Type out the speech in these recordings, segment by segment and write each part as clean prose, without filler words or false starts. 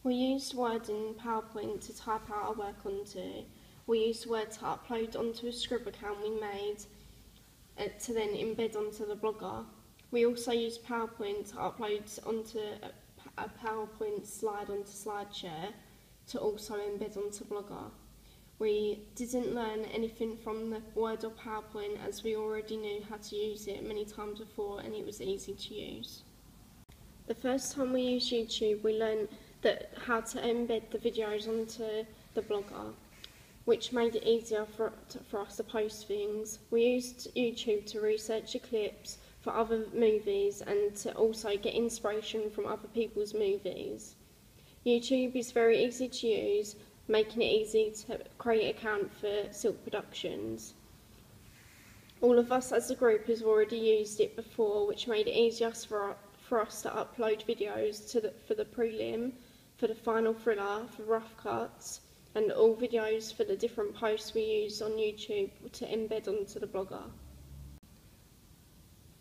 We used Word and PowerPoint to type out our work onto. We used Word to upload onto a Scrib account we made to then embed onto the blogger. We also used PowerPoint to upload onto a PowerPoint slide onto SlideShare to also embed onto Blogger. We didn't learn anything from the Word or PowerPoint as we already knew how to use it many times before and it was easy to use. The first time we used YouTube, we learned how to embed the videos onto the Blogger, which made it easier for us to post things. We used YouTube to research the clips for other movies and to also get inspiration from other people's movies. YouTube is very easy to use, making it easy to create an account for Silk Productions. All of us as a group has already used it before, which made it easier for us to upload videos for the prelim, for the final thriller, for rough cuts, and all videos for the different posts we use on YouTube to embed onto the blogger.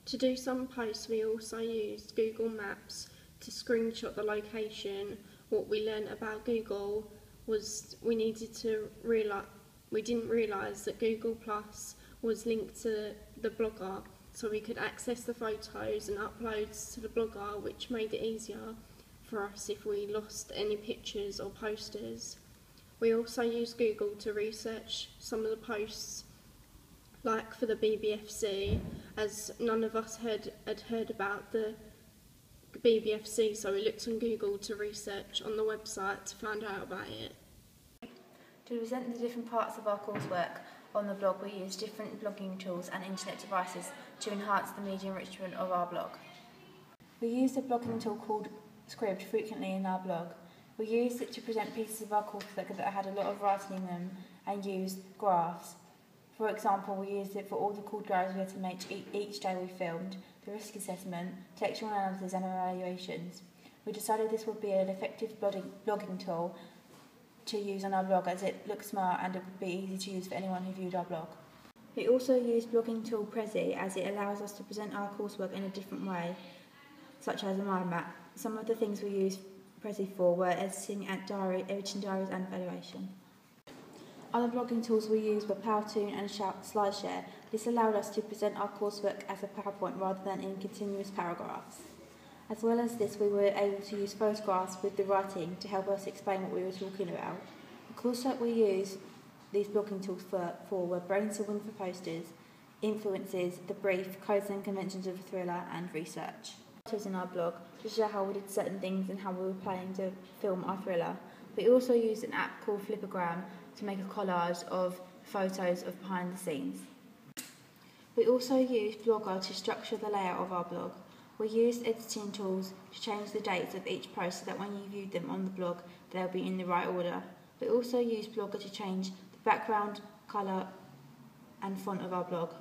To do some posts, we also used Google Maps to screenshot the location. What we learned about Google was we didn't realise that Google Plus was linked to the blogger, so we could access the photos and uploads to the blogger, which made it easier for us if we lost any pictures or posters. We also used Google to research some of the posts, like for the BBFC, as none of us had heard about the BBFC, so we looked on Google to research on the website to find out about it. To present the different parts of our coursework on the blog, we use different blogging tools and internet devices to enhance the media enrichment of our blog. We use a blogging tool called Scrib frequently in our blog. We used it to present pieces of our coursework that had a lot of writing in them and used graphs. For example, we used it for all the called diaries we had to make each day we filmed, the risk assessment, textual analysis and evaluations. We decided this would be an effective blogging tool to use on our blog as it looks smart and it would be easy to use for anyone who viewed our blog. We also use blogging tool Prezi as it allows us to present our coursework in a different way, such as a mind map. Some of the things we used Prezi for were editing diaries and evaluation. Other blogging tools we used were PowerToon and SlideShare. This allowed us to present our coursework as a PowerPoint rather than in continuous paragraphs. As well as this, we were able to use photographs with the writing to help us explain what we were talking about. The coursework we used these blogging tools for were brainstorming for posters, influences, the brief, codes and conventions of a thriller, and research. Photos in our blog to show how we did certain things and how we were planning to film our thriller. We also used an app called Flipagram to make a collage of photos of behind the scenes. We also used Blogger to structure the layout of our blog. We used editing tools to change the dates of each post so that when you viewed them on the blog, they'll be in the right order. We also used Blogger to change the background, colour and font of our blog.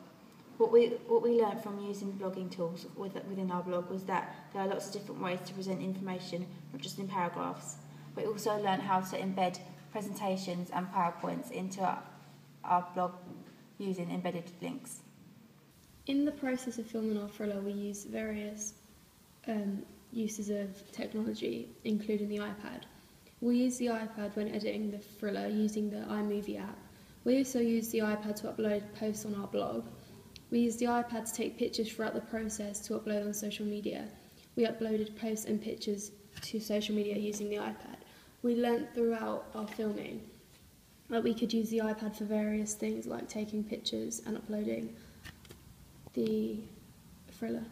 What we learned from using blogging tools within our blog was that there are lots of different ways to present information, not just in paragraphs. We also learned how to embed presentations and PowerPoints into our blog using embedded links. In the process of filming our thriller, we used various uses of technology, including the iPad. We used the iPad when editing the thriller using the iMovie app. We also used the iPad to upload posts on our blog. We used the iPad to take pictures throughout the process to upload on social media. We uploaded posts and pictures to social media using the iPad. We learnt throughout our filming that we could use the iPad for various things like taking pictures and uploading the thriller.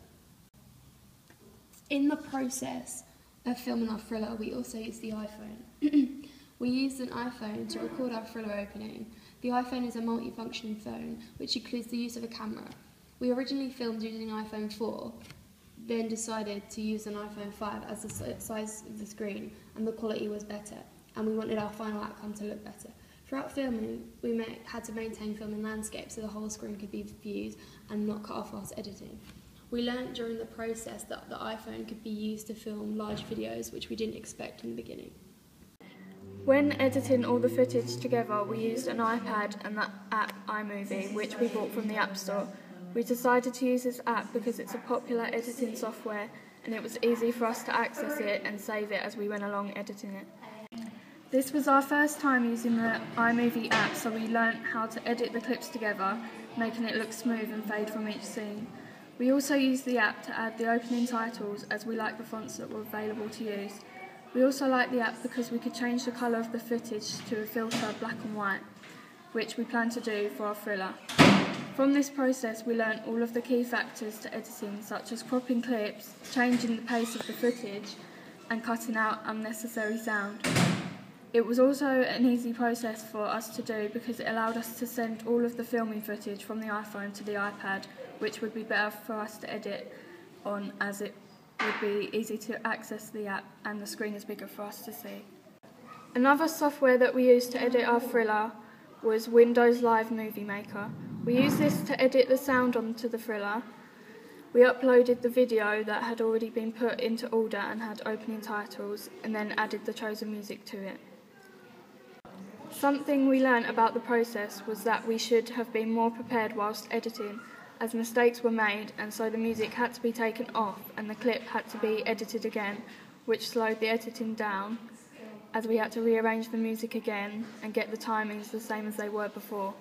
In the process of filming our thriller, we also used the iPhone. We used an iPhone to record our thriller opening. The iPhone is a multi-functioning phone, which includes the use of a camera. We originally filmed using an iPhone 4, then decided to use an iPhone 5 as the size of the screen and the quality was better, and we wanted our final outcome to look better. Throughout filming, we had to maintain filming landscape so the whole screen could be viewed and not cut off whilst editing. We learnt during the process that the iPhone could be used to film large videos, which we didn't expect in the beginning. When editing all the footage together, we used an iPad and the app iMovie, which we bought from the App Store. We decided to use this app because it's a popular editing software and it was easy for us to access it and save it as we went along editing it. This was our first time using the iMovie app, so we learnt how to edit the clips together, making it look smooth and fade from each scene. We also used the app to add the opening titles, as we liked the fonts that were available to use. We also liked the app because we could change the colour of the footage to a filter black and white, which we plan to do for our thriller. From this process we learnt all of the key factors to editing, such as cropping clips, changing the pace of the footage and cutting out unnecessary sound. It was also an easy process for us to do because it allowed us to send all of the filming footage from the iPhone to the iPad, which would be better for us to edit on, as it would be easy to access the app and the screen is bigger for us to see. Another software that we used to edit our thriller was Windows Live Movie Maker. We used this to edit the sound onto the thriller. We uploaded the video that had already been put into order and had opening titles, and then added the chosen music to it. Something we learnt about the process was that we should have been more prepared whilst editing, as mistakes were made, and so the music had to be taken off and the clip had to be edited again, which slowed the editing down, as we had to rearrange the music again and get the timings the same as they were before.